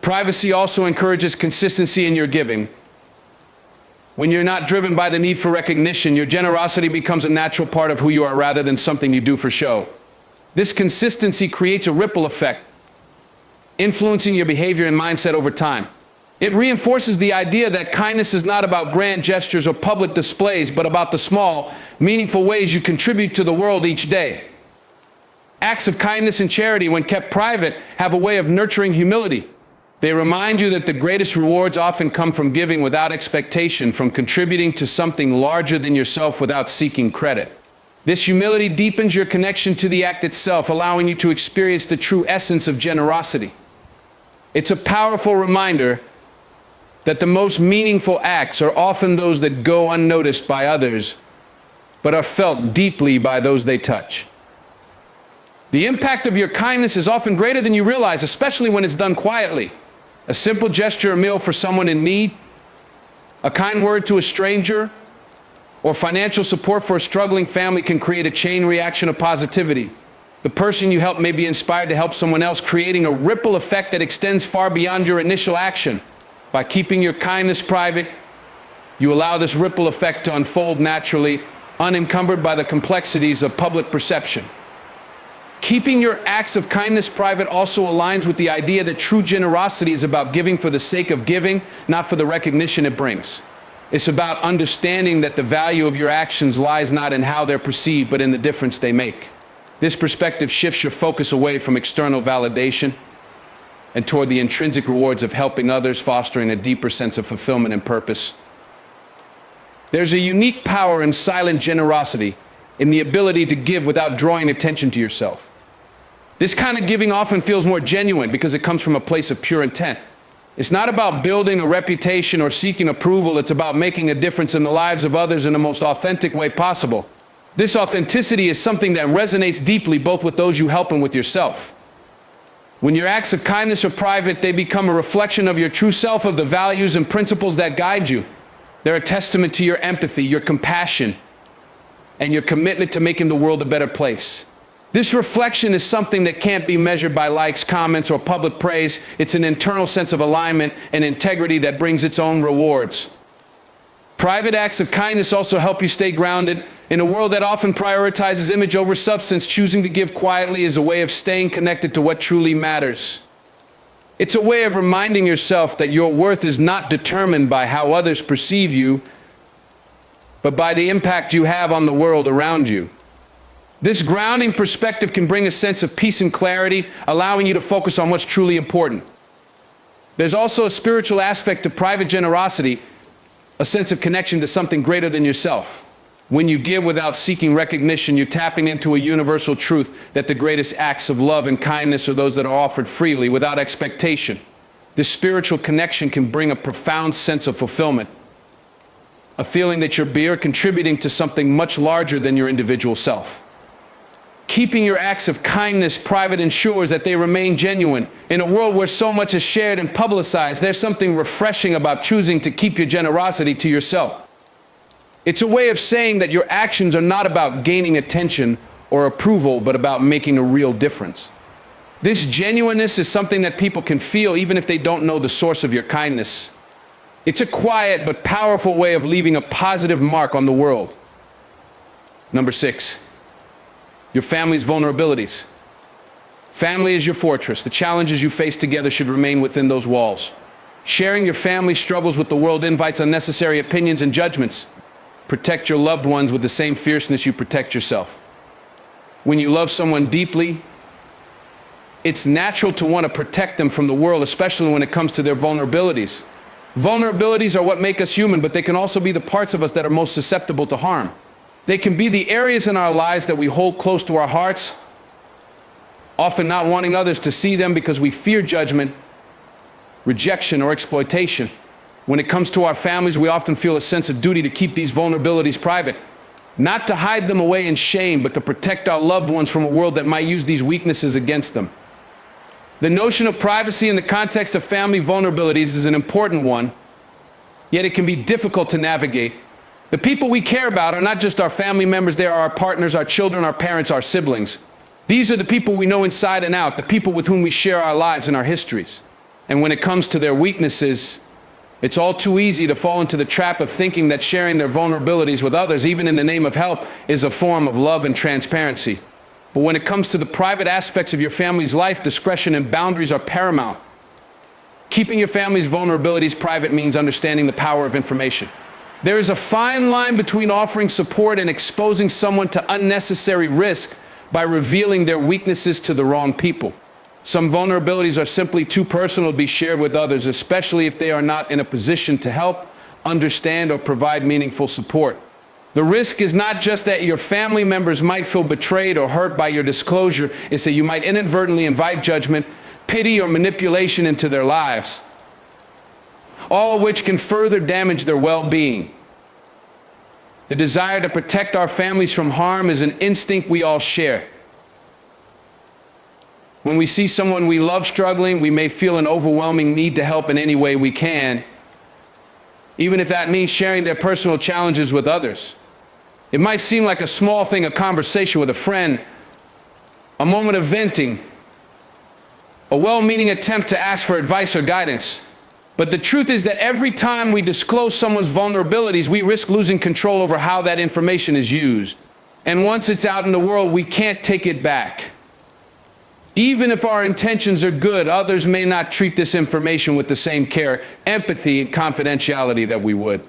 Privacy also encourages consistency in your giving. When you're not driven by the need for recognition, your generosity becomes a natural part of who you are rather than something you do for show. This consistency creates a ripple effect, influencing your behavior and mindset over time. It reinforces the idea that kindness is not about grand gestures or public displays, but about the small, meaningful ways you contribute to the world each day. Acts of kindness and charity, when kept private, have a way of nurturing humility. They remind you that the greatest rewards often come from giving without expectation, from contributing to something larger than yourself without seeking credit. This humility deepens your connection to the act itself, allowing you to experience the true essence of generosity. It's a powerful reminder that the most meaningful acts are often those that go unnoticed by others, but are felt deeply by those they touch. The impact of your kindness is often greater than you realize, especially when it's done quietly. A simple gesture, a meal for someone in need, a kind word to a stranger, or financial support for a struggling family can create a chain reaction of positivity. The person you help may be inspired to help someone else, creating a ripple effect that extends far beyond your initial action. By keeping your kindness private, you allow this ripple effect to unfold naturally, unencumbered by the complexities of public perception. Keeping your acts of kindness private also aligns with the idea that true generosity is about giving for the sake of giving, not for the recognition it brings. It's about understanding that the value of your actions lies not in how they're perceived, but in the difference they make. This perspective shifts your focus away from external validation and toward the intrinsic rewards of helping others, fostering a deeper sense of fulfillment and purpose. There's a unique power in silent generosity, in the ability to give without drawing attention to yourself. This kind of giving often feels more genuine because it comes from a place of pure intent. It's not about building a reputation or seeking approval. It's about making a difference in the lives of others in the most authentic way possible. This authenticity is something that resonates deeply both with those you help and with yourself. When your acts of kindness are private, they become a reflection of your true self, of the values and principles that guide you. They're a testament to your empathy, your compassion, and your commitment to making the world a better place. This reflection is something that can't be measured by likes, comments, or public praise. It's an internal sense of alignment and integrity that brings its own rewards. Private acts of kindness also help you stay grounded. In a world that often prioritizes image over substance, choosing to give quietly is a way of staying connected to what truly matters. It's a way of reminding yourself that your worth is not determined by how others perceive you, but by the impact you have on the world around you. This grounding perspective can bring a sense of peace and clarity, allowing you to focus on what's truly important. There's also a spiritual aspect to private generosity, a sense of connection to something greater than yourself. When you give without seeking recognition, you're tapping into a universal truth that the greatest acts of love and kindness are those that are offered freely, without expectation. This spiritual connection can bring a profound sense of fulfillment, a feeling that you're contributing to something much larger than your individual self. Keeping your acts of kindness private ensures that they remain genuine. In a world where so much is shared and publicized, there's something refreshing about choosing to keep your generosity to yourself. It's a way of saying that your actions are not about gaining attention or approval, but about making a real difference. This genuineness is something that people can feel even if they don't know the source of your kindness. It's a quiet but powerful way of leaving a positive mark on the world. Number 6. Your family's vulnerabilities. Family is your fortress. The challenges you face together should remain within those walls. Sharing your family's struggles with the world invites unnecessary opinions and judgments. Protect your loved ones with the same fierceness you protect yourself. When you love someone deeply, it's natural to want to protect them from the world, especially when it comes to their vulnerabilities. Vulnerabilities are what make us human, but they can also be the parts of us that are most susceptible to harm. They can be the areas in our lives that we hold close to our hearts, often not wanting others to see them because we fear judgment, rejection, or exploitation. When it comes to our families, we often feel a sense of duty to keep these vulnerabilities private, not to hide them away in shame, but to protect our loved ones from a world that might use these weaknesses against them. The notion of privacy in the context of family vulnerabilities is an important one, yet it can be difficult to navigate. The people we care about are not just our family members, they are our partners, our children, our parents, our siblings. These are the people we know inside and out, the people with whom we share our lives and our histories. And when it comes to their weaknesses, it's all too easy to fall into the trap of thinking that sharing their vulnerabilities with others, even in the name of help, is a form of love and transparency. But when it comes to the private aspects of your family's life, discretion and boundaries are paramount. Keeping your family's vulnerabilities private means understanding the power of information. There is a fine line between offering support and exposing someone to unnecessary risk by revealing their weaknesses to the wrong people. Some vulnerabilities are simply too personal to be shared with others, especially if they are not in a position to help, understand, or provide meaningful support. The risk is not just that your family members might feel betrayed or hurt by your disclosure, it's that you might inadvertently invite judgment, pity, or manipulation into their lives, all of which can further damage their well-being. The desire to protect our families from harm is an instinct we all share. When we see someone we love struggling, we may feel an overwhelming need to help in any way we can, even if that means sharing their personal challenges with others. It might seem like a small thing, a conversation with a friend, a moment of venting, a well-meaning attempt to ask for advice or guidance. But the truth is that every time we disclose someone's vulnerabilities, we risk losing control over how that information is used. And once it's out in the world, we can't take it back. Even if our intentions are good, others may not treat this information with the same care, empathy, and confidentiality that we would.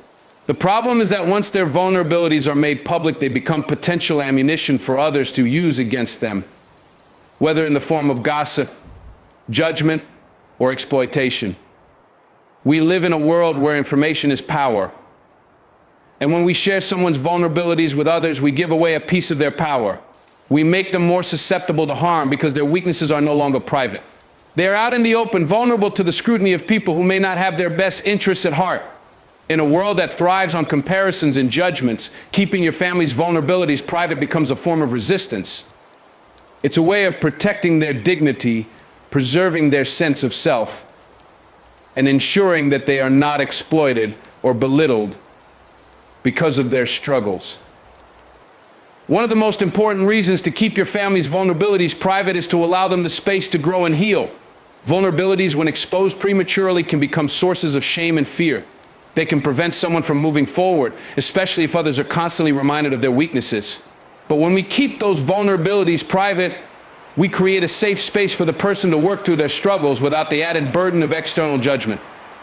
The problem is that once their vulnerabilities are made public, they become potential ammunition for others to use against them, whether in the form of gossip, judgment, or exploitation. We live in a world where information is power. And when we share someone's vulnerabilities with others, we give away a piece of their power. We make them more susceptible to harm because their weaknesses are no longer private. They are out in the open, vulnerable to the scrutiny of people who may not have their best interests at heart. In a world that thrives on comparisons and judgments, keeping your family's vulnerabilities private becomes a form of resistance. It's a way of protecting their dignity, preserving their sense of self, and ensuring that they are not exploited or belittled because of their struggles. One of the most important reasons to keep your family's vulnerabilities private is to allow them the space to grow and heal. Vulnerabilities, when exposed prematurely, can become sources of shame and fear. They can prevent someone from moving forward, especially if others are constantly reminded of their weaknesses. But when we keep those vulnerabilities private, we create a safe space for the person to work through their struggles without the added burden of external judgment.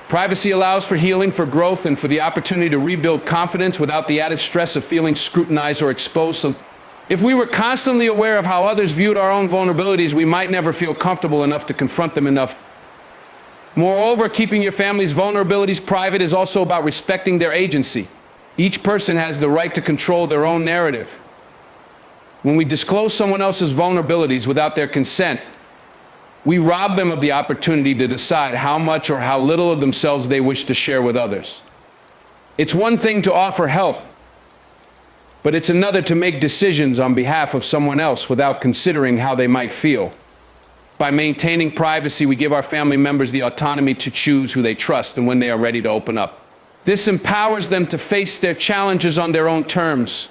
Privacy allows for healing, for growth, and for the opportunity to rebuild confidence without the added stress of feeling scrutinized or exposed. So if we were constantly aware of how others viewed our own vulnerabilities, we might never feel comfortable enough to confront them enough. Moreover, keeping your family's vulnerabilities private is also about respecting their agency. Each person has the right to control their own narrative. When we disclose someone else's vulnerabilities without their consent, we rob them of the opportunity to decide how much or how little of themselves they wish to share with others. It's one thing to offer help, but it's another to make decisions on behalf of someone else without considering how they might feel. By maintaining privacy, we give our family members the autonomy to choose who they trust and when they are ready to open up. This empowers them to face their challenges on their own terms,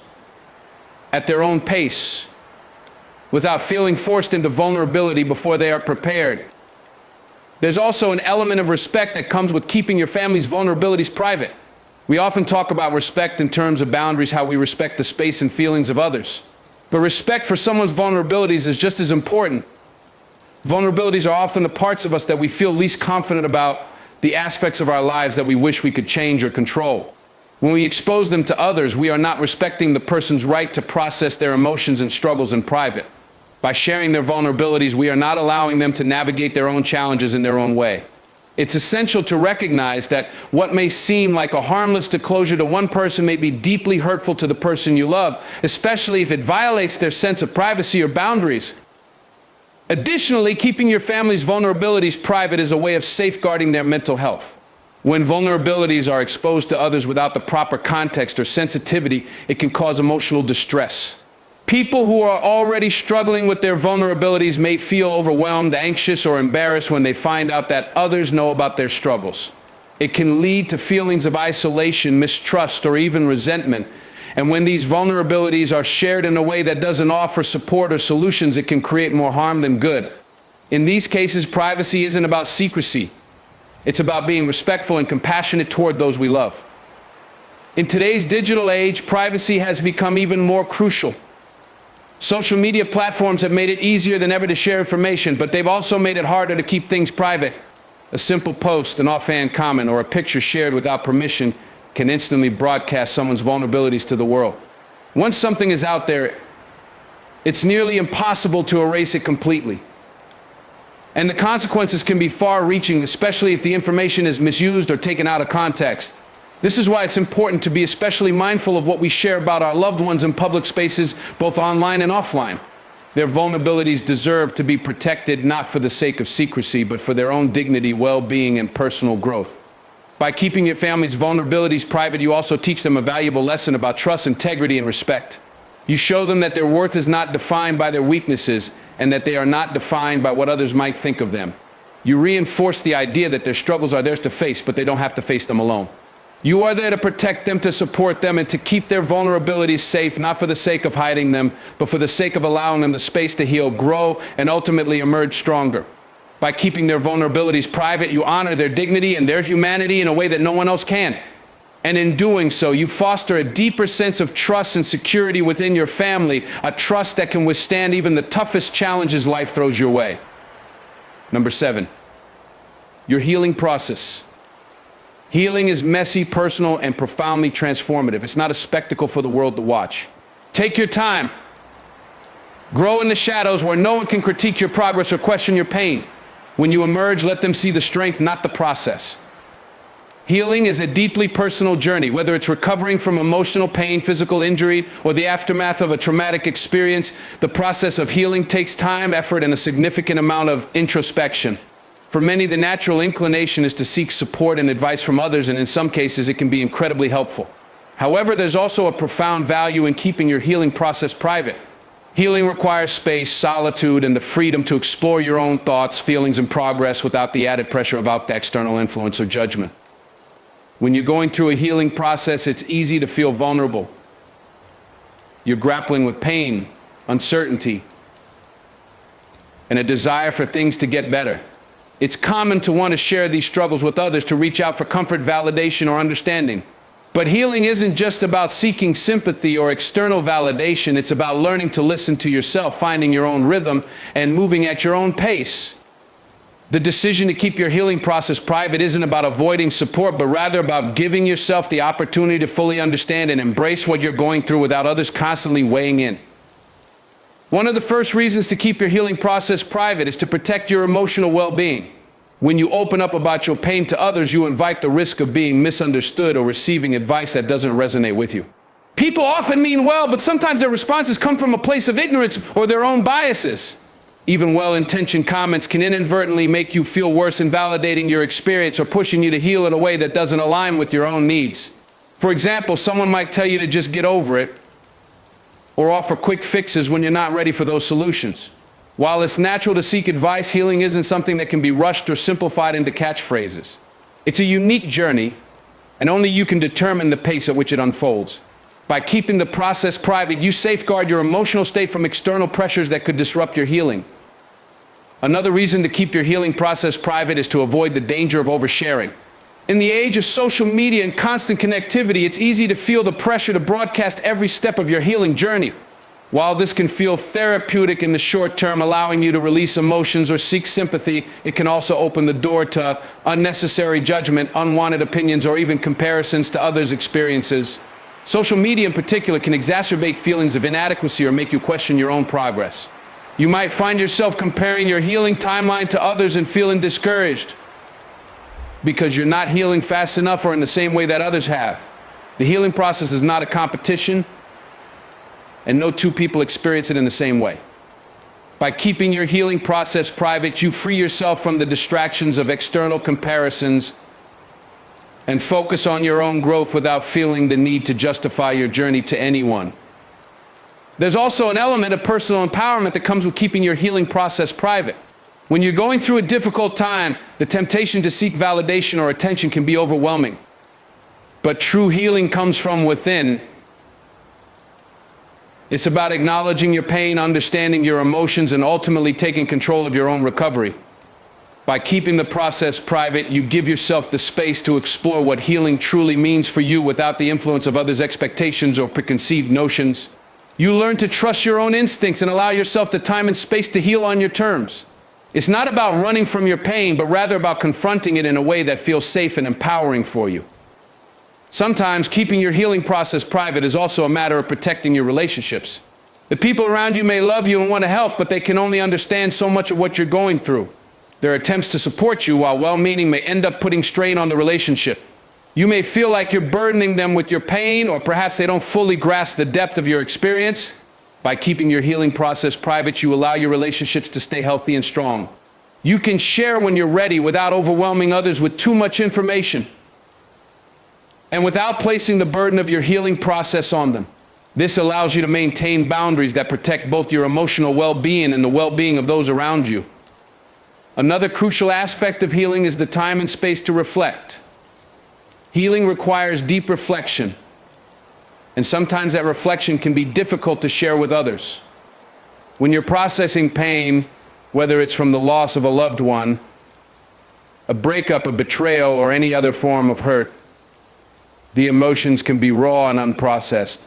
at their own pace, without feeling forced into vulnerability before they are prepared. There's also an element of respect that comes with keeping your family's vulnerabilities private. We often talk about respect in terms of boundaries, how we respect the space and feelings of others. But respect for someone's vulnerabilities is just as important. Vulnerabilities are often the parts of us that we feel least confident about, the aspects of our lives that we wish we could change or control. When we expose them to others, we are not respecting the person's right to process their emotions and struggles in private. By sharing their vulnerabilities, we are not allowing them to navigate their own challenges in their own way. It's essential to recognize that what may seem like a harmless disclosure to one person may be deeply hurtful to the person you love, especially if it violates their sense of privacy or boundaries. Additionally, keeping your family's vulnerabilities private is a way of safeguarding their mental health. When vulnerabilities are exposed to others without the proper context or sensitivity, it can cause emotional distress. People who are already struggling with their vulnerabilities may feel overwhelmed, anxious, or embarrassed when they find out that others know about their struggles. It can lead to feelings of isolation, mistrust, or even resentment. And when these vulnerabilities are shared in a way that doesn't offer support or solutions, it can create more harm than good. In these cases, privacy isn't about secrecy. It's about being respectful and compassionate toward those we love. In today's digital age, privacy has become even more crucial. Social media platforms have made it easier than ever to share information, but they've also made it harder to keep things private. A simple post, an offhand comment, or a picture shared without permission can instantly broadcast someone's vulnerabilities to the world. Once something is out there, it's nearly impossible to erase it completely. And the consequences can be far-reaching, especially if the information is misused or taken out of context. This is why it's important to be especially mindful of what we share about our loved ones in public spaces, both online and offline. Their vulnerabilities deserve to be protected not for the sake of secrecy, but for their own dignity, well-being, and personal growth. By keeping your family's vulnerabilities private, you also teach them a valuable lesson about trust, integrity, and respect. You show them that their worth is not defined by their weaknesses and that they are not defined by what others might think of them. You reinforce the idea that their struggles are theirs to face, but they don't have to face them alone. You are there to protect them, to support them, and to keep their vulnerabilities safe, not for the sake of hiding them, but for the sake of allowing them the space to heal, grow, and ultimately emerge stronger. By keeping their vulnerabilities private, you honor their dignity and their humanity in a way that no one else can. And in doing so, you foster a deeper sense of trust and security within your family, a trust that can withstand even the toughest challenges life throws your way. Number 7, your healing process. Healing is messy, personal, and profoundly transformative. It's not a spectacle for the world to watch. Take your time. Grow in the shadows where no one can critique your progress or question your pain. When you emerge, let them see the strength, not the process. Healing is a deeply personal journey, whether it's recovering from emotional pain, physical injury, or the aftermath of a traumatic experience. The process of healing takes time, effort, and a significant amount of introspection. For many, the natural inclination is to seek support and advice from others, and in some cases, it can be incredibly helpful. However, there's also a profound value in keeping your healing process private. Healing requires space, solitude, and the freedom to explore your own thoughts, feelings, and progress without the added pressure of external influence or judgment. When you're going through a healing process, it's easy to feel vulnerable. You're grappling with pain, uncertainty, and a desire for things to get better. It's common to want to share these struggles with others, to reach out for comfort, validation, or understanding. But healing isn't just about seeking sympathy or external validation. It's about learning to listen to yourself, finding your own rhythm, and moving at your own pace. The decision to keep your healing process private isn't about avoiding support, but rather about giving yourself the opportunity to fully understand and embrace what you're going through without others constantly weighing in. One of the first reasons to keep your healing process private is to protect your emotional well-being. When you open up about your pain to others, you invite the risk of being misunderstood or receiving advice that doesn't resonate with you. People often mean well, but sometimes their responses come from a place of ignorance or their own biases. Even well-intentioned comments can inadvertently make you feel worse, invalidating your experience or pushing you to heal in a way that doesn't align with your own needs. For example, someone might tell you to just get over it, or offer quick fixes when you're not ready for those solutions. While it's natural to seek advice, healing isn't something that can be rushed or simplified into catchphrases. It's a unique journey, and only you can determine the pace at which it unfolds. By keeping the process private, you safeguard your emotional state from external pressures that could disrupt your healing. Another reason to keep your healing process private is to avoid the danger of oversharing. In the age of social media and constant connectivity, it's easy to feel the pressure to broadcast every step of your healing journey. While this can feel therapeutic in the short term, allowing you to release emotions or seek sympathy, it can also open the door to unnecessary judgment, unwanted opinions, or even comparisons to others' experiences. Social media in particular can exacerbate feelings of inadequacy or make you question your own progress. You might find yourself comparing your healing timeline to others and feeling discouraged because you're not healing fast enough or in the same way that others have. The healing process is not a competition, and no two people experience it in the same way. By keeping your healing process private, you free yourself from the distractions of external comparisons and focus on your own growth without feeling the need to justify your journey to anyone. There's also an element of personal empowerment that comes with keeping your healing process private. When you're going through a difficult time, the temptation to seek validation or attention can be overwhelming. But true healing comes from within. It's about acknowledging your pain, understanding your emotions, and ultimately taking control of your own recovery. By keeping the process private, you give yourself the space to explore what healing truly means for you without the influence of others' expectations or preconceived notions. You learn to trust your own instincts and allow yourself the time and space to heal on your terms. It's not about running from your pain, but rather about confronting it in a way that feels safe and empowering for you. Sometimes keeping your healing process private is also a matter of protecting your relationships. The people around you may love you and want to help, but they can only understand so much of what you're going through. Their attempts to support you, while well-meaning, may end up putting strain on the relationship. You may feel like you're burdening them with your pain, or perhaps they don't fully grasp the depth of your experience. By keeping your healing process private, you allow your relationships to stay healthy and strong. You can share when you're ready without overwhelming others with too much information, and without placing the burden of your healing process on them. This allows you to maintain boundaries that protect both your emotional well-being and the well-being of those around you. Another crucial aspect of healing is the time and space to reflect. Healing requires deep reflection, and sometimes that reflection can be difficult to share with others. When you're processing pain, whether it's from the loss of a loved one, a breakup, a betrayal, or any other form of hurt, the emotions can be raw and unprocessed.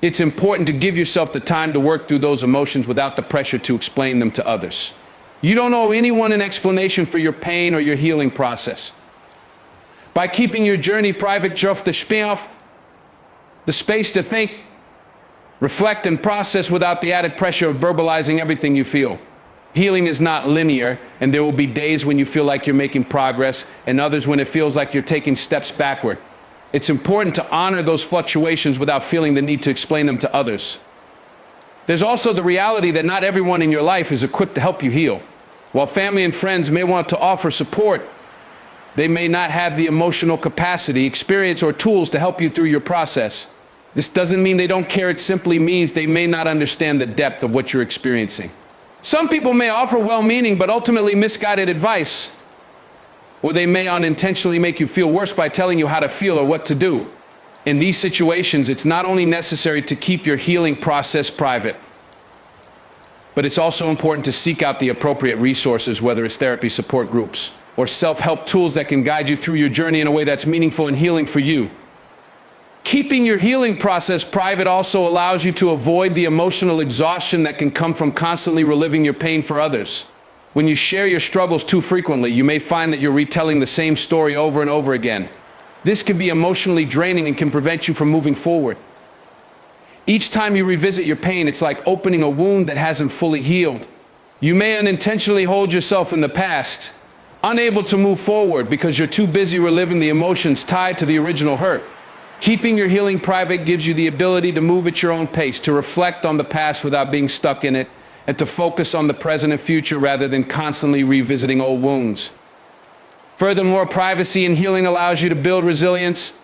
It's important to give yourself the time to work through those emotions without the pressure to explain them to others. You don't owe anyone an explanation for your pain or your healing process. By keeping your journey private, the space to think, reflect, and process without the added pressure of verbalizing everything you feel. Healing is not linear, and there will be days when you feel like you're making progress, and others when it feels like you're taking steps backward. It's important to honor those fluctuations without feeling the need to explain them to others. There's also the reality that not everyone in your life is equipped to help you heal. While family and friends may want to offer support, they may not have the emotional capacity, experience, or tools to help you through your process. This doesn't mean they don't care. It simply means they may not understand the depth of what you're experiencing. Some people may offer well-meaning but ultimately misguided advice, or they may unintentionally make you feel worse by telling you how to feel or what to do. In these situations, it's not only necessary to keep your healing process private, but it's also important to seek out the appropriate resources, whether it's therapy, support groups, or self-help tools that can guide you through your journey in a way that's meaningful and healing for you. Keeping your healing process private also allows you to avoid the emotional exhaustion that can come from constantly reliving your pain for others. When you share your struggles too frequently, you may find that you're retelling the same story over and over again. This can be emotionally draining and can prevent you from moving forward. Each time you revisit your pain, it's like opening a wound that hasn't fully healed. You may unintentionally hold yourself in the past, unable to move forward because you're too busy reliving the emotions tied to the original hurt. Keeping your healing private gives you the ability to move at your own pace, to reflect on the past without being stuck in it, and to focus on the present and future rather than constantly revisiting old wounds. Furthermore, privacy in healing allows you to build resilience.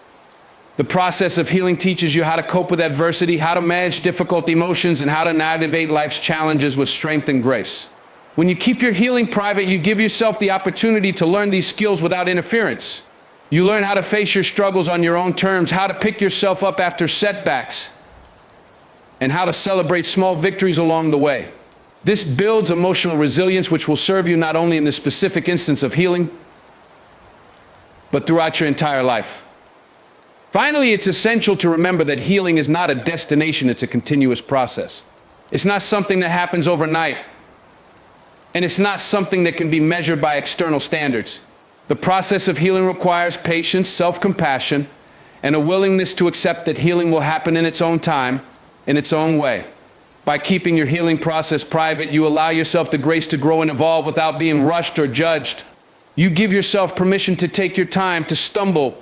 The process of healing teaches you how to cope with adversity, how to manage difficult emotions, and how to navigate life's challenges with strength and grace. When you keep your healing private, you give yourself the opportunity to learn these skills without interference. You learn how to face your struggles on your own terms, how to pick yourself up after setbacks, and how to celebrate small victories along the way. This builds emotional resilience, which will serve you not only in the specific instance of healing, but throughout your entire life. Finally, it's essential to remember that healing is not a destination, it's a continuous process. It's not something that happens overnight, and it's not something that can be measured by external standards. The process of healing requires patience, self-compassion, and a willingness to accept that healing will happen in its own time, in its own way. By keeping your healing process private, you allow yourself the grace to grow and evolve without being rushed or judged. You give yourself permission to take your time, to stumble,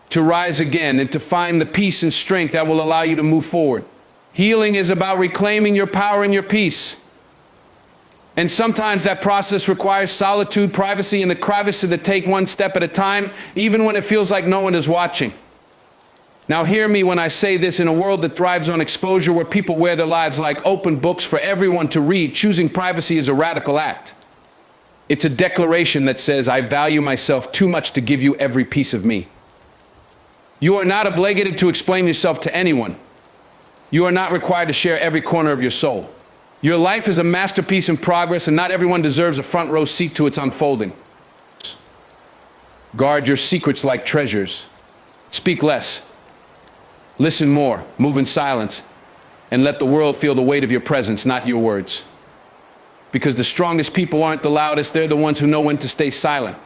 to rise again, and to find the peace and strength that will allow you to move forward. Healing is about reclaiming your power and your peace. And sometimes that process requires solitude, privacy, and the privacy to take one step at a time, even when it feels like no one is watching. Now hear me when I say this. In a world that thrives on exposure, where people wear their lives like open books for everyone to read, choosing privacy is a radical act. It's a declaration that says, I value myself too much to give you every piece of me. You are not obligated to explain yourself to anyone. You are not required to share every corner of your soul. Your life is a masterpiece in progress, and not everyone deserves a front row seat to its unfolding. Guard your secrets like treasures. Speak less. Listen more. Move in silence. And let the world feel the weight of your presence, not your words. Because the strongest people aren't the loudest, they're the ones who know when to stay silent.